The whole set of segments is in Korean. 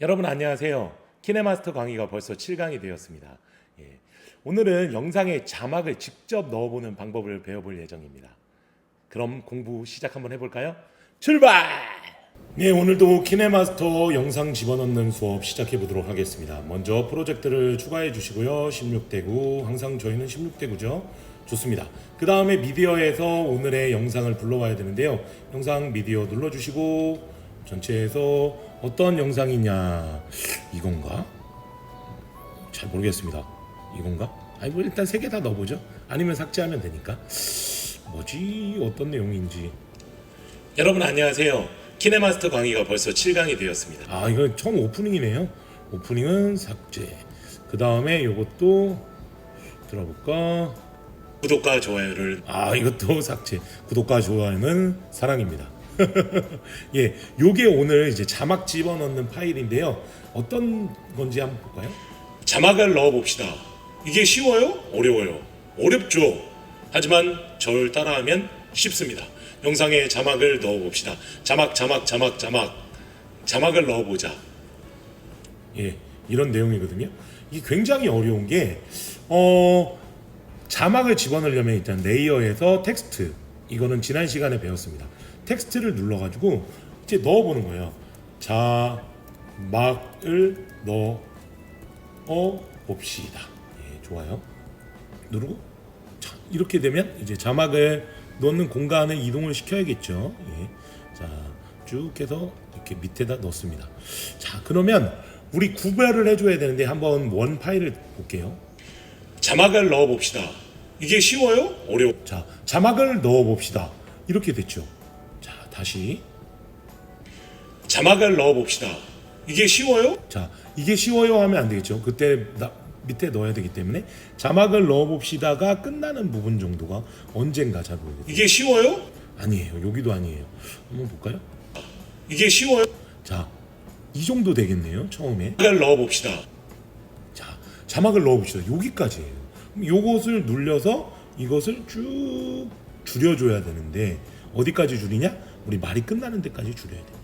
여러분 안녕하세요. 키네마스터 강의가 벌써 7강이 되었습니다. 예, 오늘은 영상에 자막을 직접 넣어보는 방법을 배워볼 예정입니다. 그럼 공부 시작 한번 해볼까요? 출발! 네, 오늘도 키네마스터 영상 집어넣는 수업 시작해 보도록 하겠습니다. 먼저 프로젝트를 추가해 주시고요. 16대 9, 항상 저희는 16대 9죠. 좋습니다. 그 다음에 미디어에서 오늘의 영상을 불러와야 되는데요. 영상 미디어 눌러주시고 전체에서 어떤 영상이냐, 이건가? 잘 모르겠습니다. 이건가? 아니 뭐 일단 세 개 다 넣어보죠. 아니면 삭제하면 되니까. 뭐지? 어떤 내용인지. 여러분 안녕하세요. 키네마스터 강의가 벌써 7강이 되었습니다. 아, 이거 처음 오프닝이네요. 오프닝은 삭제. 그 다음에 이것도 들어볼까? 구독과 좋아요를. 아, 이것도 삭제. 구독과 좋아요는 사랑입니다. 예, 요게 오늘 이제 자막 집어넣는 파일인데요. 어떤 건지 한번 볼까요? 자막을 넣어 봅시다. 이게 쉬워요? 어려워요? 어렵죠. 하지만 저를 따라하면 쉽습니다. 영상에 자막을 넣어 봅시다. 자막을 넣어 보자. 예, 이런 내용이거든요. 이게 굉장히 어려운 게 자막을 집어넣으려면 일단 레이어에서 텍스트, 이거는 지난 시간에 배웠습니다. 텍스트를 눌러가지고 이제 넣어보는 거예요. 자막을 넣어 봅시다. 예, 좋아요. 누르고 자, 이렇게 되면 이제 자막을 넣는 공간을 이동을 시켜야겠죠. 예. 자, 쭉 해서 이렇게 밑에다 넣습니다. 자, 그러면 우리 구별을 해줘야 되는데 한번 원 파일을 볼게요. 자막을 넣어 봅시다. 이게 쉬워요? 어려워? 자, 자막을 넣어 봅시다. 이렇게 됐죠. 자, 다시 자막을 넣어 봅시다. 이게 쉬워요? 자, 이게 쉬워요 하면 안 되겠죠. 그때 밑에 넣어야 되기 때문에 자막을 넣어 봅시다가 끝나는 부분 정도가 언젠가 잘 모르겠어요. 이게 쉬워요? 아니에요. 여기도 아니에요. 한번 볼까요? 이게 쉬워요? 자, 이 정도 되겠네요. 처음에 자막을 넣어 봅시다. 자, 자막을 넣어 봅시다. 여기까지예요. 요것을 눌려서 이것을 쭉 줄여줘야 되는데 어디까지 줄이냐? 우리 말이 끝나는 데까지 줄여야 됩니다.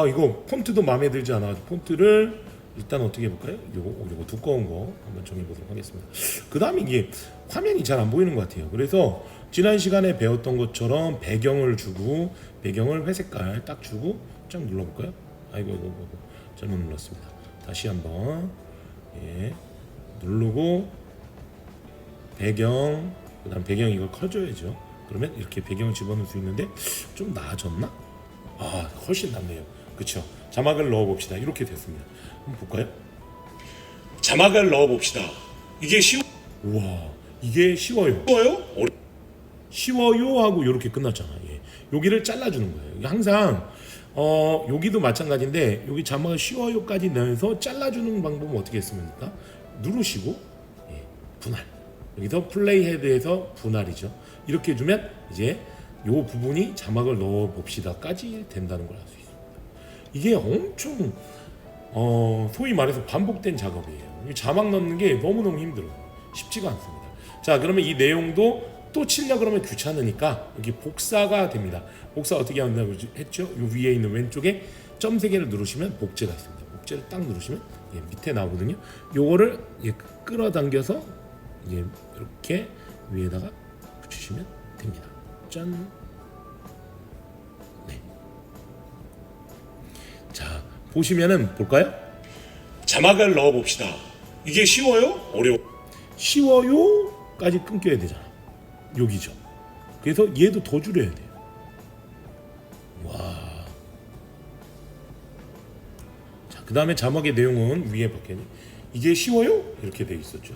이거 폰트도 마음에 들지 않아. 폰트를 일단 어떻게 해볼까요? 요거 두꺼운 거 한번 정해보도록 하겠습니다. 그 다음에 이게 화면이 잘 안 보이는 것 같아요. 그래서 지난 시간에 배웠던 것처럼 배경을 주고 배경을 회색깔 딱 주고 쫙 눌러볼까요? 이거 잘못 눌렀습니다. 다시 한번 예, 누르고 배경, 그 다음 배경 이걸 커줘야죠. 그러면 이렇게 배경을 집어넣을 수 있는데 좀 나아졌나? 훨씬 낫네요. 그쵸? 자막을 넣어 봅시다. 이렇게 됐습니다. 한번 볼까요? 자막을 넣어 봅시다. 이게 우와, 이게 쉬워요. 쉬워요 하고 이렇게 끝났잖아. 예. 여기를 잘라주는 거예요. 항상 여기도 마찬가지인데 여기 자막을 쉬워요까지 넣어서 잘라주는 방법은 어떻게 했습니까? 누르시고 예, 분할. 여기서 플레이 헤드에서 분할이죠. 이렇게 해주면 이제 요 부분이 자막을 넣어 봅시다까지 된다는 걸 알 수 있습니다. 이게 엄청 소위 말해서 반복된 작업이에요. 자막 넣는 게 너무너무 힘들어요. 쉽지가 않습니다. 자, 그러면 이 내용도 또 치려고 그러면 귀찮으니까 여기 복사가 됩니다. 복사 어떻게 한다고 했죠? 요 위에 있는 왼쪽에 점 3개를 누르시면 복제가 있습니다. 복제를 딱 누르시면 예, 밑에 나오거든요. 요거를 예, 끌어당겨서 예, 이렇게 위에다가 붙이시면 됩니다. 짠. 네. 자, 보시면은 볼까요? 자막을 넣어 봅시다. 이게 쉬워요? 어려워? 쉬워요까지 끊겨야 되잖아. 여기죠. 그래서 얘도 더 줄여야 돼요. 와. 자, 그 다음에 자막의 내용은 위에 볼게요. 이게 쉬워요? 이렇게 돼 있었죠.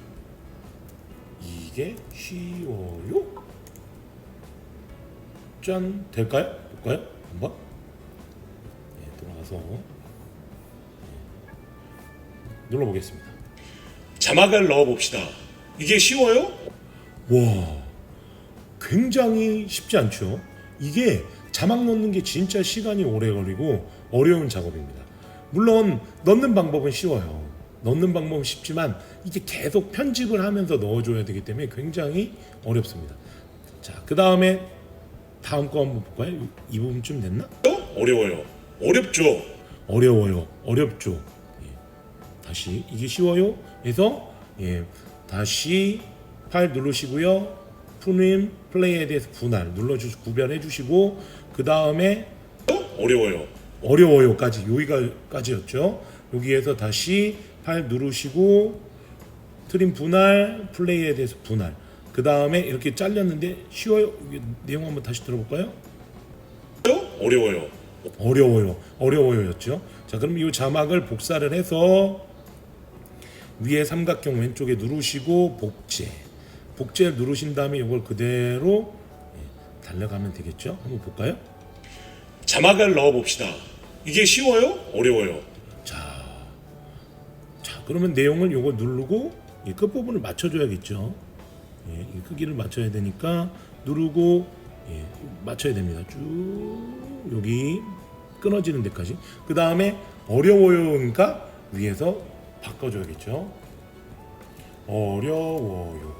이게 쉬워요? 짠, 될까요? 볼까요? 한번. 네, 돌아가서 눌러보겠습니다. 자막을 넣어봅시다. 이게 쉬워요? 와, 굉장히 쉽지 않죠? 이게 자막 넣는 게 진짜 시간이 오래 걸리고 어려운 작업입니다. 물론 넣는 방법은 쉬워요. 넣는 방법은 쉽지만 이게 계속 편집을 하면서 넣어줘야 되기 때문에 굉장히 어렵습니다. 자, 그 다음에 다음 거 한번 볼까요? 이 부분쯤 됐나? 어려워요. 어렵죠. 어려워요. 어렵죠. 예. 다시 이게 쉬워요. 해서 예. 다시 파일 누르시고요. 푸님 플레이에 대해서 분할 눌러주시고 구별해 주시고 그 다음에 어려워요. 어려워요까지 여기까지였죠. 여기에서 다시 파일 누르시고 트림 분할 플레이에 대해서 분할 그 다음에 이렇게 잘렸는데 쉬워요. 내용 한번 다시 들어볼까요? 어려워요였죠. 자, 그럼 이 자막을 복사를 해서 위에 삼각형 왼쪽에 누르시고 복제를 누르신 다음에 이걸 그대로 달려가면 되겠죠. 한번 볼까요? 자막을 넣어봅시다. 이게 쉬워요? 어려워요? 자 그러면 내용을 이거 누르고 이 끝부분을 맞춰줘야겠죠. 예, 이 크기를 맞춰야 되니까 누르고 맞춰야 됩니다. 쭉 여기 끊어지는 데까지. 그 다음에 어려워요니까 위에서 바꿔줘야겠죠. 어려워요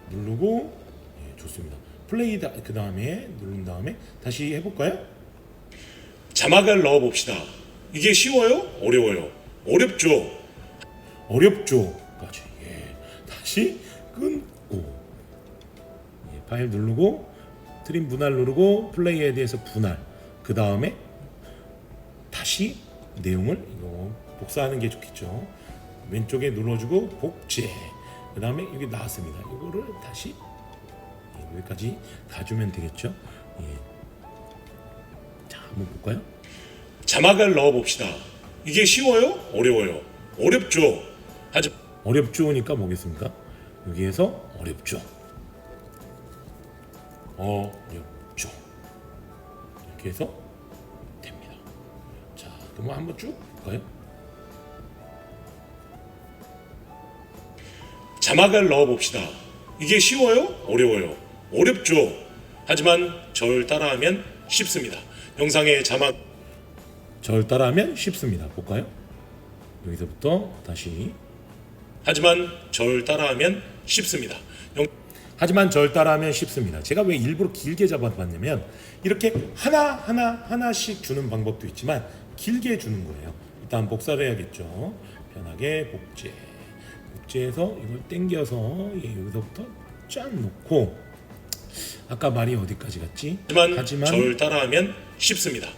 누르고 좋습니다. 플레이 그 다음에 누른 다음에 다시 해볼까요? 자막을 넣어봅시다. 이게 쉬워요? 어려워요? 어렵죠까지. 다시 끊고 파일 누르고 트림 분할 누르고 플레이에 대해서 분할 그 다음에 다시 내용을 이거 복사하는 게 좋겠죠. 왼쪽에 눌러주고 복제 그 다음에 여기 나왔습니다. 이거를 다시 여기까지 가주면 되겠죠. 자 한번 볼까요? 자막을 넣어봅시다. 이게 쉬워요? 어려워요? 어렵죠니까 뭐겠습니까? 여기에서 어렵죠. 이렇게 해서 됩니다. 자, 그럼 한번 쭉 볼까요? 자막을 넣어봅시다. 이게 쉬워요? 어려워요? 어렵죠. 하지만 절 따라하면 쉽습니다. 영상의 자막 절 따라하면 쉽습니다. 볼까요? 여기서부터 다시 하지만 절 따라하면 쉽습니다. 하지만 절 따라하면 쉽습니다. 제가 왜 일부러 길게 잡아봤냐면 이렇게 하나씩 주는 방법도 있지만 길게 주는 거예요. 일단 복사를 해야겠죠. 편하게 복제해서 이걸 당겨서 여기서부터 짠 놓고 아까 말이 어디까지 갔지? 하지만 절 따라하면 쉽습니다.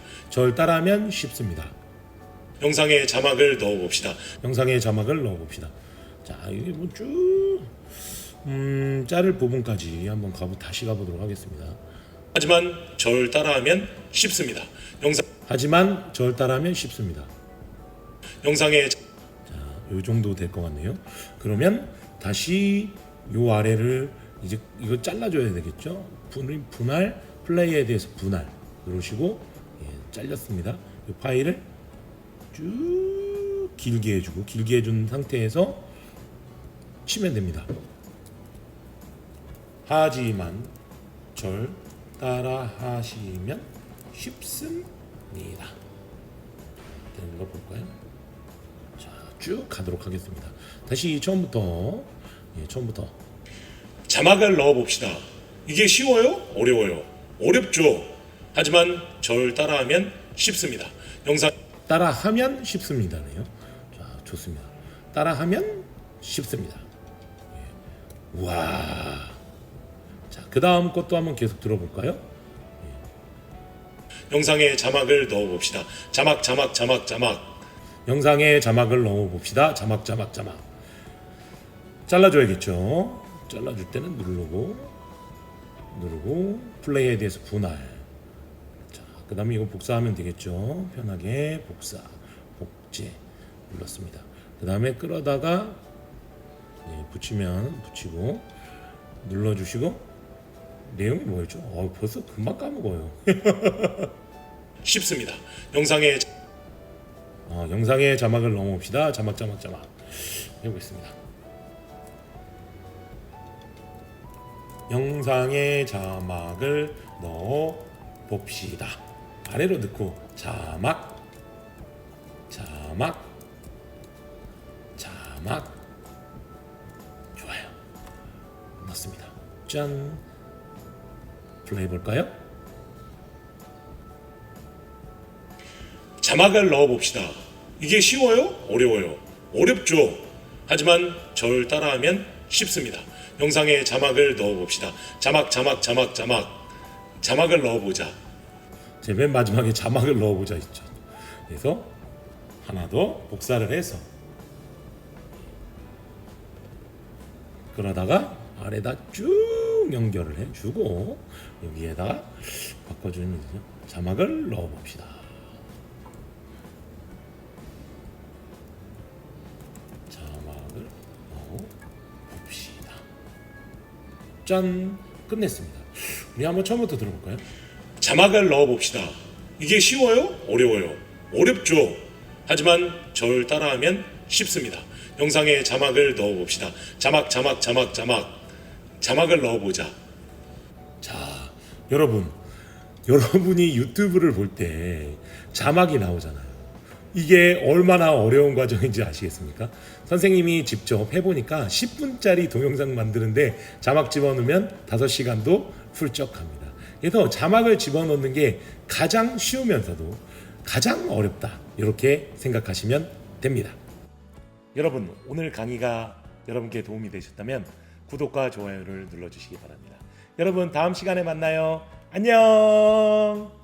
영상에 자막을 넣어봅시다. 자, 이게 뭐 쭉 자를 부분까지 한번 다시 가보도록 하겠습니다. 하지만 절 따라하면 쉽습니다. 영상에 자, 요 정도 될 것 같네요. 그러면 다시 요 아래를 이제 이거 잘라줘야 되겠죠. 분할 플레이에 대해서 분할 누르시고 잘렸습니다. 이 파일을 쭉 길게 해준 상태에서 치면 됩니다. 하지만 절 따라 하시면 쉽습니다. 되는 거 볼까요? 자, 쭉 가도록 하겠습니다. 다시 처음부터 자막을 넣어봅시다. 이게 쉬워요? 어려워요? 어렵죠. 하지만 절 따라하면 쉽습니다. 영상 따라하면 쉽습니다네요. 자, 좋습니다. 따라하면 쉽습니다. 우와. 자, 그 다음 것도 한번 계속 들어볼까요? 영상에 자막을 넣어봅시다. 자막. 영상에 자막을 넣어봅시다. 자막. 잘라줘야겠죠. 잘라줄 때는 누르고 플레이에 대해서 분할. 자, 그 다음에 이거 복사하면 되겠죠. 편하게 복제 눌렀습니다. 그 다음에 끌어다가 붙이고 눌러주시고 내용이 뭐였죠? 벌써 금방 까먹어요. 쉽습니다. 영상에 자막을 넣어봅시다. 자막 해보겠습니다. 영상에 자막을 넣어봅시다. 아래로 넣고 자막 좋아요. 넣습니다. 짠. 플레이 볼까요? 자막을 넣어봅시다. 이게 쉬워요? 어려워요? 어렵죠. 하지만 저를 따라하면 쉽습니다. 영상에 자막을 넣어봅시다. 자막을 넣어보자. 제 맨 마지막에 자막을 넣어보자 있죠. 그래서 하나 더 복사를 해서 그러다가 아래다 쭉 연결을 해주고 여기에다가 바꿔주는 자막을 넣어봅시다. 자막을 넣어봅시다. 짠! 끝냈습니다. 우리 한번 처음부터 들어볼까요? 자막을 넣어봅시다. 이게 쉬워요? 어려워요? 어렵죠. 하지만 저를 따라하면 쉽습니다. 영상에 자막을 넣어봅시다. 자막을 넣어보자. 자, 여러분이 유튜브를 볼 때 자막이 나오잖아요. 이게 얼마나 어려운 과정인지 아시겠습니까? 선생님이 직접 해보니까 10분짜리 동영상 만드는데 자막 집어넣으면 5시간도 훌쩍 갑니다. 그래서 자막을 집어넣는 게 가장 쉬우면서도 가장 어렵다, 이렇게 생각하시면 됩니다. 여러분, 오늘 강의가 여러분께 도움이 되셨다면 구독과 좋아요를 눌러주시기 바랍니다. 여러분, 다음 시간에 만나요. 안녕.